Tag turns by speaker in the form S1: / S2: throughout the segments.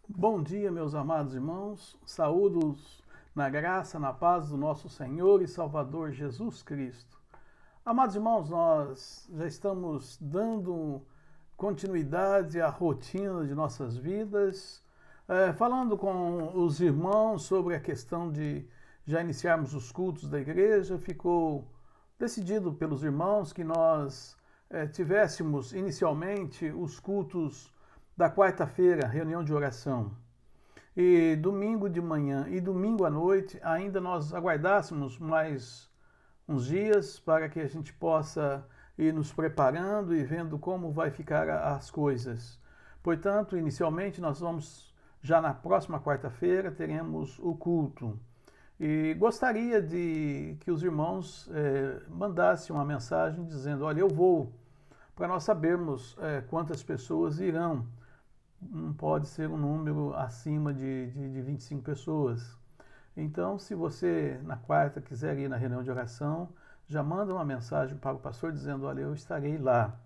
S1: Bom dia, meus amados irmãos. Saúdos na graça, na paz do nosso Senhor e Salvador Jesus Cristo. Amados irmãos, nós já estamos dando continuidade à rotina de nossas vidas, falando com os irmãos sobre a questão de já iniciarmos os cultos da igreja. Ficou decidido pelos irmãos que nós tivéssemos inicialmente os cultos da quarta-feira, reunião de oração, e domingo de manhã e domingo à noite, ainda nós aguardássemos mais uns dias para que a gente possa ir nos preparando e vendo como vai ficar as coisas. Portanto, inicialmente nós vamos, já na próxima quarta-feira, teremos o culto. E gostaria de que os irmãos mandassem uma mensagem dizendo: olha, eu vou, para nós sabermos quantas pessoas irão. Não pode ser um número acima de 25 pessoas. Então, se você na quarta quiser ir na reunião de oração, já manda uma mensagem para o pastor dizendo: olha, eu estarei lá.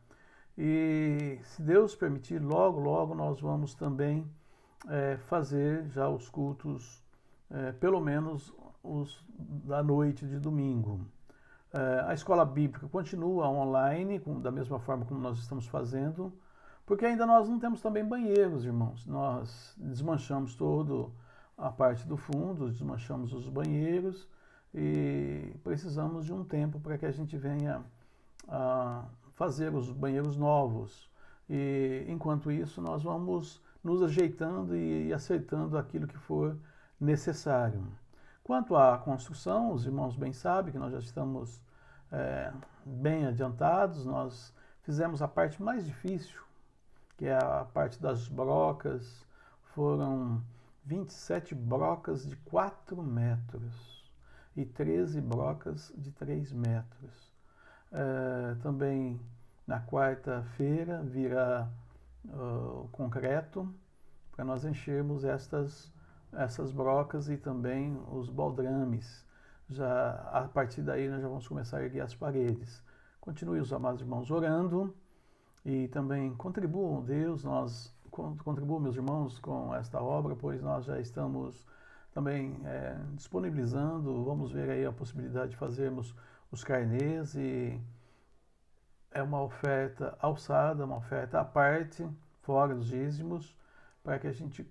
S1: E se Deus permitir, logo, logo nós vamos também fazer já os cultos, pelo menos os da noite de domingo. A escola bíblica continua online, da mesma forma como nós estamos fazendo, porque ainda nós não temos também banheiros, irmãos. Nós desmanchamos toda a parte do fundo, desmanchamos os banheiros e precisamos de um tempo para que a gente venha a fazer os banheiros novos. E enquanto isso, nós vamos nos ajeitando e acertando aquilo que for necessário. Quanto à construção, os irmãos bem sabem que nós já estamos bem adiantados. Nós fizemos a parte mais difícil, que é a parte das brocas. Foram 27 brocas de 4 metros e 13 brocas de 3 metros. Também na quarta-feira virá o concreto para nós enchermos essas brocas e também os baldrames. Já a partir daí nós já vamos começar a erguer as paredes. Continue os amados irmãos orando e também contribuam, Deus, contribuam, meus irmãos, com esta obra, pois nós já estamos também disponibilizando. Vamos ver aí a possibilidade de fazermos os carnês, e é uma oferta alçada, uma oferta à parte, fora dos dízimos, para que a gente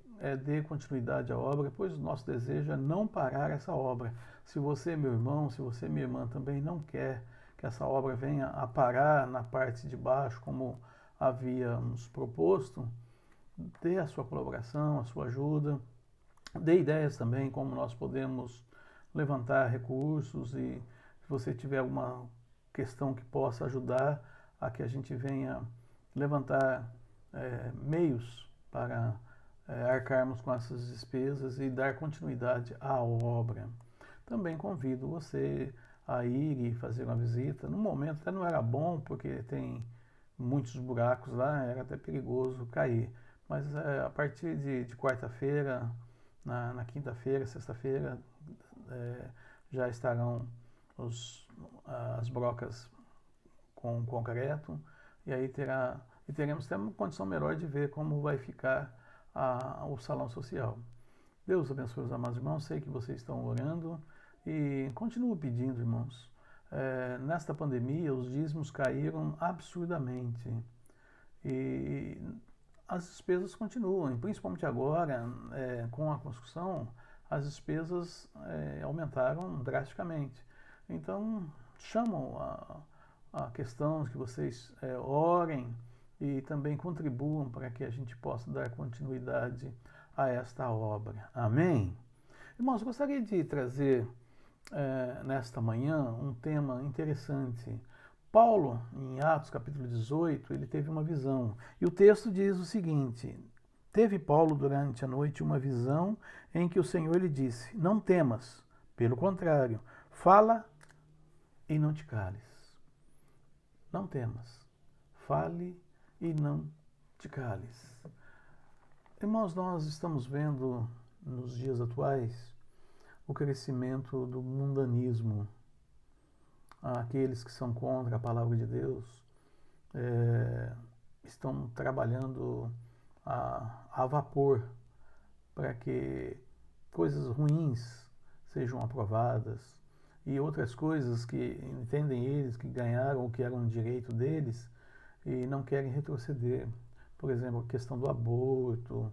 S1: dê continuidade à obra, pois o nosso desejo é não parar essa obra. Se você, meu irmão, se você, minha irmã, também não quer que essa obra venha a parar na parte de baixo, como havíamos proposto, dê a sua colaboração, a sua ajuda, dê ideias também como nós podemos levantar recursos, e se você tiver alguma questão que possa ajudar a que a gente venha levantar meios para arcarmos com essas despesas e dar continuidade à obra. Também convido você a ir e fazer uma visita. No momento até não era bom, porque tem muitos buracos lá, era até perigoso cair. Mas a partir de quarta-feira, na quinta-feira, sexta-feira, já estarão as brocas com concreto, e aí teremos até uma condição melhor de ver como vai ficar o salão social. Deus abençoe os amados irmãos. Sei que vocês estão orando e continuo pedindo, irmãos. Nesta pandemia, os dízimos caíram absurdamente e as despesas continuam, e principalmente agora, com a construção, as despesas aumentaram drasticamente. Então, chamam a questão que vocês orem e também contribuam para que a gente possa dar continuidade a esta obra. Amém? Irmãos, gostaria de trazer nesta manhã um tema interessante. Paulo, em Atos capítulo 18, ele teve uma visão. E o texto diz o seguinte: teve Paulo durante a noite uma visão em que o Senhor lhe disse: não temas, pelo contrário, fala e não te cales. Não temas, fale e não te cales. Irmãos, nós estamos vendo nos dias atuais o crescimento do mundanismo. Aqueles que são contra a palavra de Deus estão trabalhando a vapor para que coisas ruins sejam aprovadas e outras coisas que entendem eles que ganharam ou que eram um direito deles e não querem retroceder. Por exemplo, a questão do aborto.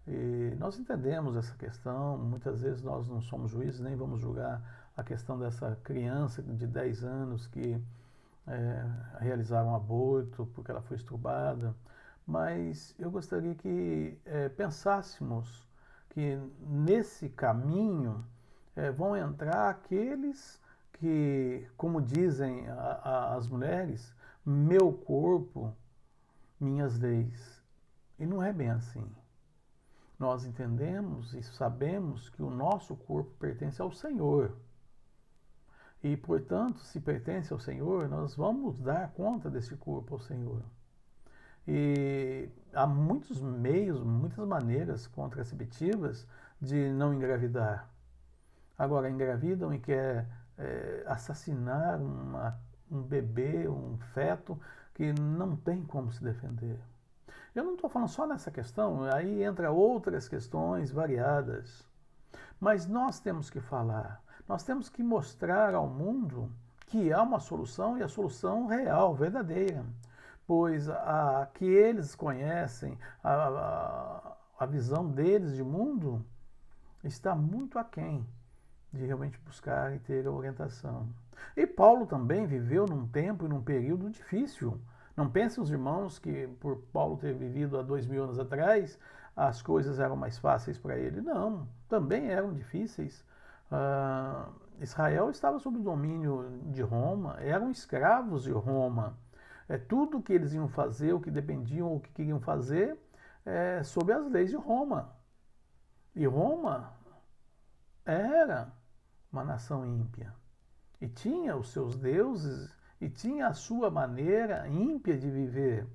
S1: E nós entendemos essa questão, muitas vezes nós não somos juízes, nem vamos julgar a questão dessa criança de 10 anos que realizaram um aborto porque ela foi estrupada, mas eu gostaria que pensássemos que nesse caminho vão entrar aqueles que, como dizem as mulheres, meu corpo, minhas leis. E não é bem assim. Nós entendemos e sabemos que o nosso corpo pertence ao Senhor. E, portanto, se pertence ao Senhor, nós vamos dar conta desse corpo ao Senhor. E há muitos meios, muitas maneiras contraceptivas de não engravidar. Agora, engravidam e quer assassinar um bebê, um feto, que não tem como se defender. Eu não estou falando só nessa questão, aí entra outras questões variadas. Mas nós temos que falar, nós temos que mostrar ao mundo que há uma solução e a solução real, verdadeira. Pois a que eles conhecem, a visão deles de mundo, está muito aquém de realmente buscar e ter a orientação. E Paulo também viveu num tempo e num período difícil. Não pensem os irmãos que por Paulo ter vivido há 2000 anos atrás, as coisas eram mais fáceis para ele. Não, também eram difíceis. Israel estava sob o domínio de Roma, eram escravos de Roma. Tudo o que eles iam fazer, o que dependiam ou o que queriam fazer, sob as leis de Roma. E Roma era uma nação ímpia. E tinha os seus deuses e tinha a sua maneira ímpia de viver.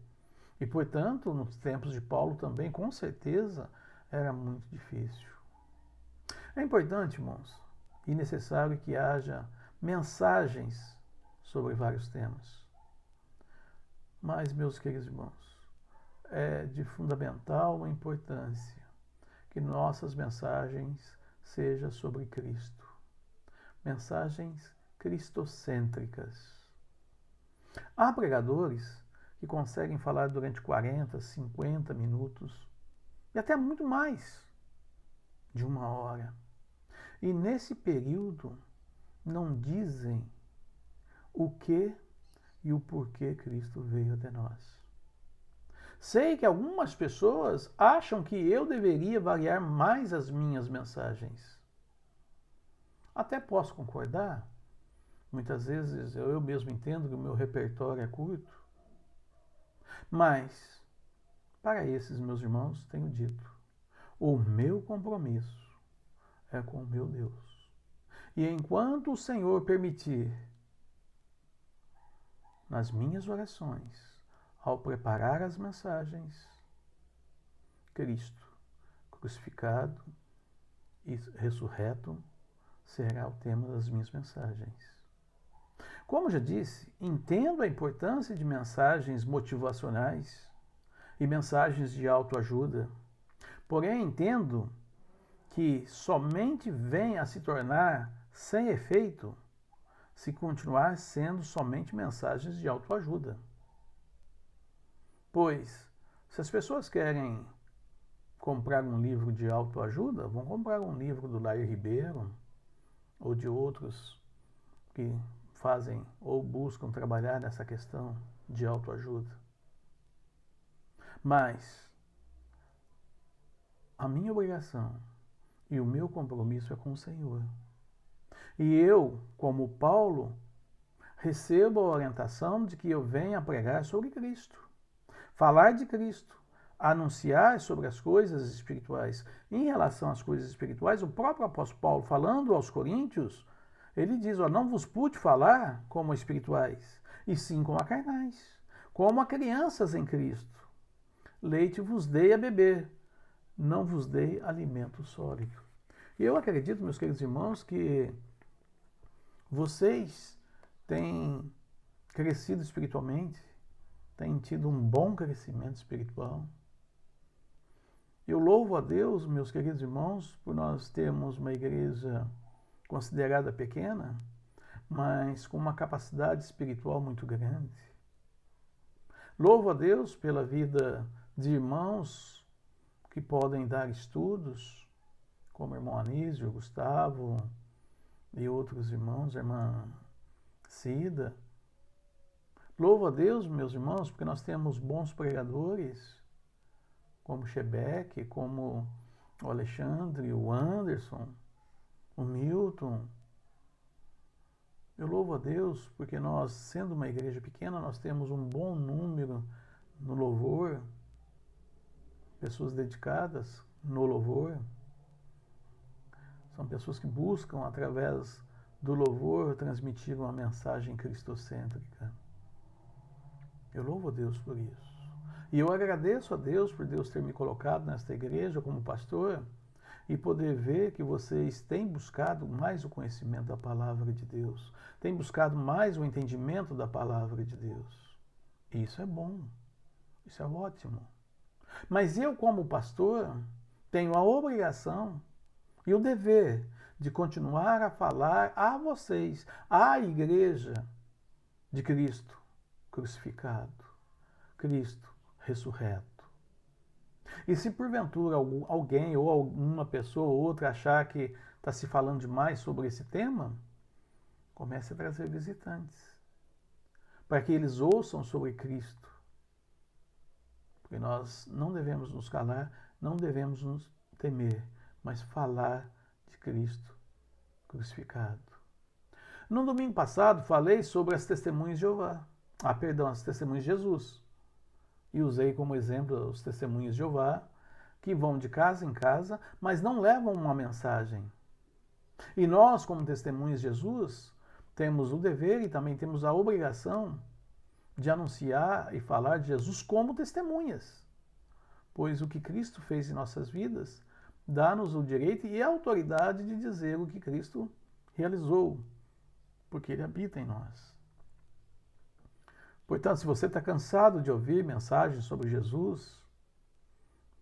S1: E, portanto, nos tempos de Paulo também, com certeza, era muito difícil. É importante, irmãos, e necessário que haja mensagens sobre vários temas. Mas, meus queridos irmãos, é de fundamental importância que nossas mensagens sejam sobre Cristo. Mensagens cristocêntricas. Há pregadores que conseguem falar durante 40, 50 minutos e até muito mais de 1 hora. E nesse período não dizem o que e o porquê Cristo veio até nós. Sei que algumas pessoas acham que eu deveria variar mais as minhas mensagens. Até posso concordar. Muitas vezes eu mesmo entendo que o meu repertório é curto. Mas, para esses meus irmãos, tenho dito, o meu compromisso é com o meu Deus. E enquanto o Senhor permitir, nas minhas orações, ao preparar as mensagens, Cristo, crucificado e ressurreto, será o tema das minhas mensagens. Como já disse, entendo a importância de mensagens motivacionais e mensagens de autoajuda, porém entendo que somente vem a se tornar sem efeito se continuar sendo somente mensagens de autoajuda. Pois, se as pessoas querem comprar um livro de autoajuda, vão comprar um livro do Lair Ribeiro ou de outros que fazem ou buscam trabalhar nessa questão de autoajuda. Mas a minha obrigação e o meu compromisso é com o Senhor. E eu, como Paulo, recebo a orientação de que eu venha pregar sobre Cristo, falar de Cristo, anunciar sobre as coisas espirituais. Em relação às coisas espirituais, o próprio apóstolo Paulo, falando aos coríntios, ele diz, não vos pude falar como a espirituais, e sim como a carnais, como a crianças em Cristo. Leite vos dei a beber, não vos dei alimento sólido. E eu acredito, meus queridos irmãos, que vocês têm crescido espiritualmente, têm tido um bom crescimento espiritual. Eu louvo a Deus, meus queridos irmãos, por nós termos uma igreja considerada pequena, mas com uma capacidade espiritual muito grande. Louvo a Deus pela vida de irmãos que podem dar estudos, como o irmão Anísio, Gustavo e outros irmãos, a irmã Cida. Louvo a Deus, meus irmãos, porque nós temos bons pregadores, como o Shebeck, como o Alexandre, o Anderson, o Milton. Eu louvo a Deus porque nós, sendo uma igreja pequena, nós temos um bom número no louvor, pessoas dedicadas no louvor. São pessoas que buscam, através do louvor, transmitir uma mensagem cristocêntrica. Eu louvo a Deus por isso. E eu agradeço a Deus por Deus ter me colocado nesta igreja como pastor e poder ver que vocês têm buscado mais o conhecimento da palavra de Deus, têm buscado mais o entendimento da palavra de Deus. E isso é bom, isso é ótimo. Mas eu, como pastor, tenho a obrigação e o dever de continuar a falar a vocês, à igreja de Cristo crucificado, Cristo ressurreto. E se porventura alguém ou alguma pessoa ou outra achar que está se falando demais sobre esse tema, comece a trazer visitantes, para que eles ouçam sobre Cristo. Porque nós não devemos nos calar, não devemos nos temer, mas falar de Cristo crucificado. No domingo passado, falei sobre as testemunhas de Jeová. As testemunhas de Jesus. E usei como exemplo os testemunhos de Jeová, que vão de casa em casa, mas não levam uma mensagem. E nós, como testemunhas de Jesus, temos o dever e também temos a obrigação de anunciar e falar de Jesus como testemunhas. Pois o que Cristo fez em nossas vidas dá-nos o direito e a autoridade de dizer o que Cristo realizou, porque Ele habita em nós. Portanto, se você está cansado de ouvir mensagens sobre Jesus,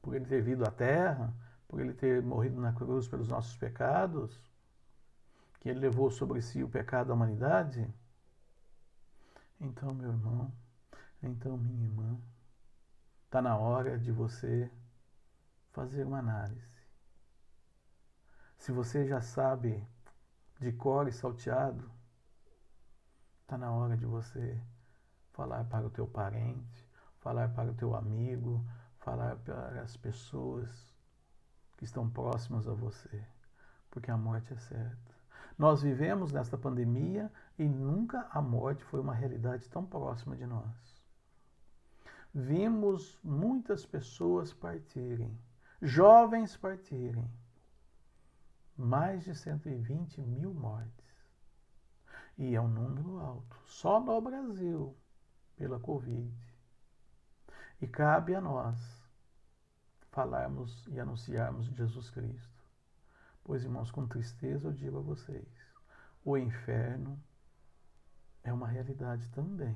S1: por Ele ter vindo à Terra, por Ele ter morrido na cruz pelos nossos pecados, que Ele levou sobre si o pecado da humanidade, então, meu irmão, então, minha irmã, está na hora de você fazer uma análise. Se você já sabe de cor e salteado, está na hora de você falar para o teu parente, falar para o teu amigo, falar para as pessoas que estão próximas a você, porque a morte é certa. Nós vivemos nesta pandemia e nunca a morte foi uma realidade tão próxima de nós. Vimos muitas pessoas partirem, jovens partirem, mais de 120 mil mortes. E é um número alto, só no Brasil, pela Covid. E cabe a nós falarmos e anunciarmos Jesus Cristo. Pois, irmãos, com tristeza eu digo a vocês, o inferno é uma realidade também.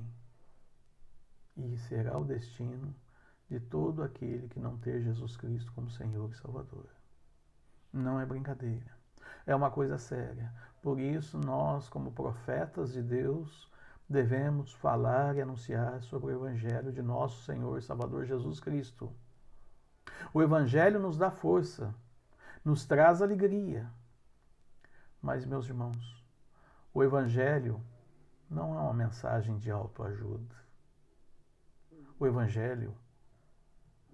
S1: E será o destino de todo aquele que não ter Jesus Cristo como Senhor e Salvador. Não é brincadeira. É uma coisa séria. Por isso, nós, como profetas de Deus, devemos falar e anunciar sobre o Evangelho de nosso Senhor e Salvador Jesus Cristo. O Evangelho nos dá força, nos traz alegria. Mas, meus irmãos, o Evangelho não é uma mensagem de autoajuda. O Evangelho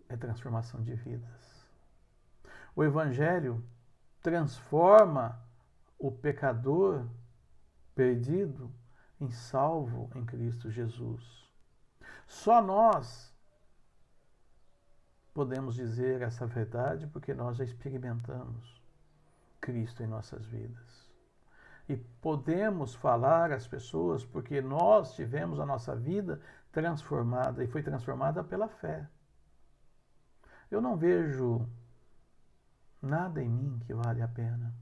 S1: é transformação de vidas. O Evangelho transforma o pecador perdido em salvo em Cristo Jesus. Só nós podemos dizer essa verdade porque nós já experimentamos Cristo em nossas vidas. E podemos falar às pessoas porque nós tivemos a nossa vida transformada e foi transformada pela fé. Eu não vejo nada em mim que vale a pena.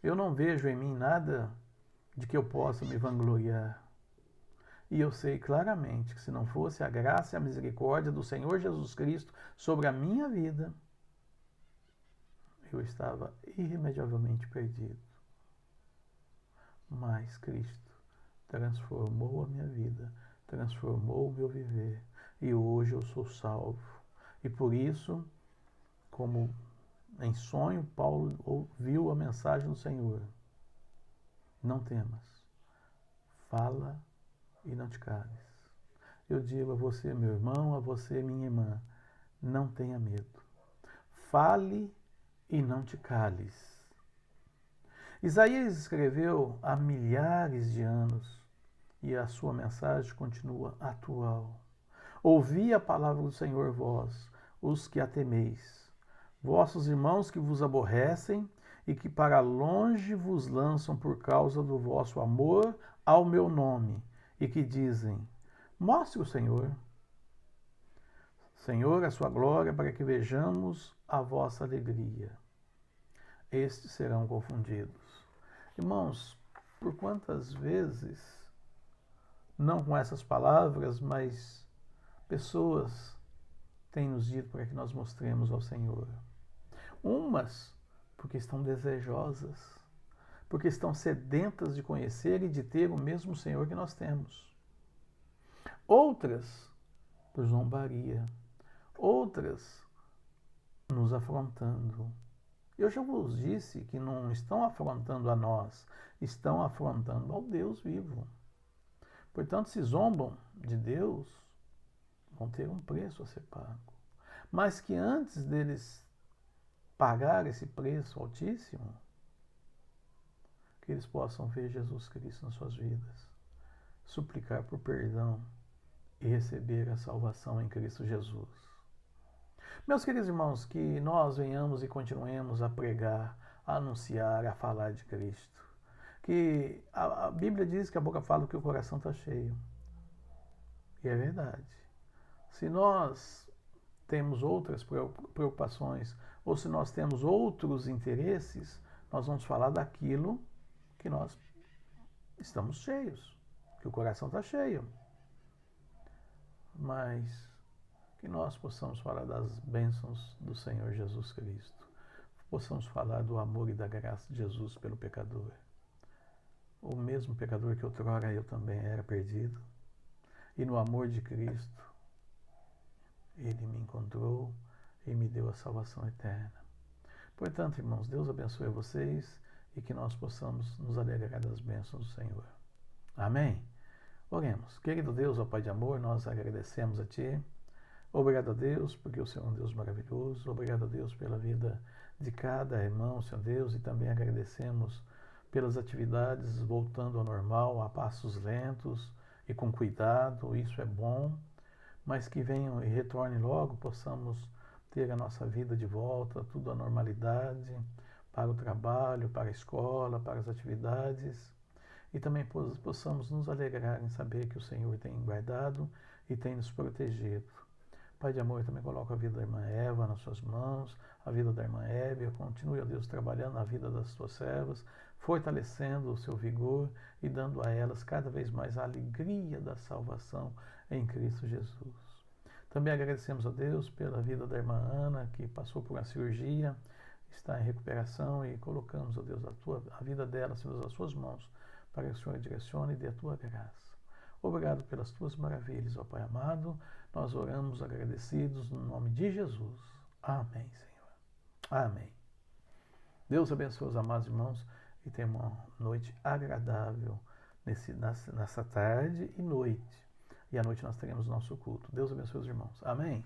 S1: Eu não vejo em mim nada de que eu possa me vangloriar. E eu sei claramente que se não fosse a graça e a misericórdia do Senhor Jesus Cristo sobre a minha vida, eu estava irremediavelmente perdido. Mas Cristo transformou a minha vida, transformou o meu viver, e hoje eu sou salvo. E por isso, como em sonho, Paulo ouviu a mensagem do Senhor: não temas, fala e não te cales. Eu digo a você, meu irmão, a você, minha irmã, não tenha medo. Fale e não te cales. Isaías escreveu há milhares de anos e a sua mensagem continua atual. Ouvi a palavra do Senhor, vós, os que a temeis, vossos irmãos que vos aborrecem e que para longe vos lançam por causa do vosso amor ao meu nome, e que dizem: mostre o Senhor, Senhor, a sua glória, para que vejamos a vossa alegria. Estes serão confundidos. Irmãos, por quantas vezes, não com essas palavras, mas pessoas têm nos dito para que nós mostremos ao Senhor. Umas porque estão desejosas, porque estão sedentas de conhecer e de ter o mesmo Senhor que nós temos. Outras por zombaria, outras nos afrontando. Eu já vos disse que não estão afrontando a nós, estão afrontando ao Deus vivo. Portanto, se zombam de Deus, vão ter um preço a ser pago. Mas que antes deles pagar esse preço altíssimo, que eles possam ver Jesus Cristo nas suas vidas, suplicar por perdão e receber a salvação em Cristo Jesus. Meus queridos irmãos, que nós venhamos e continuemos a pregar, a anunciar, a falar de Cristo. Que a Bíblia diz que a boca fala que o coração está cheio. E é verdade. Se nós temos outras preocupações, ou se nós temos outros interesses, nós vamos falar daquilo que nós estamos cheios, que o coração está cheio. Mas que nós possamos falar das bênçãos do Senhor Jesus Cristo, possamos falar do amor e da graça de Jesus pelo pecador. O mesmo pecador que outrora eu também era perdido, e no amor de Cristo, Ele me encontrou e me deu a salvação eterna. Portanto, irmãos, Deus abençoe vocês e que nós possamos nos alegrar das bênçãos do Senhor. Amém? Oremos. Querido Deus, ó Pai de amor, nós agradecemos a Ti. Obrigado a Deus, porque o Senhor é um Deus maravilhoso. Obrigado a Deus pela vida de cada irmão, Senhor Deus, e também agradecemos pelas atividades voltando ao normal, a passos lentos e com cuidado. Isso é bom, mas que venham e retornem logo, possamos ter a nossa vida de volta, tudo à normalidade, para o trabalho, para a escola, para as atividades, e também possamos nos alegrar em saber que o Senhor tem guardado e tem nos protegido. Pai de amor, eu também coloco a vida da irmã Eva nas suas mãos, a vida da irmã Hébia. Continue, ó Deus, trabalhando na vida das tuas servas, fortalecendo o seu vigor e dando a elas cada vez mais a alegria da salvação em Cristo Jesus. Também agradecemos a Deus pela vida da irmã Ana, que passou por uma cirurgia, está em recuperação, e colocamos, ó Deus, a vida dela, Senhor, nas suas mãos, para que o Senhor direcione e dê a tua graça. Obrigado pelas tuas maravilhas, ó Pai amado. Nós oramos agradecidos no nome de Jesus. Amém, Senhor. Amém. Deus abençoe os amados irmãos e tenha uma noite agradável nessa tarde e noite. E à noite nós teremos nosso culto. Deus abençoe os irmãos. Amém.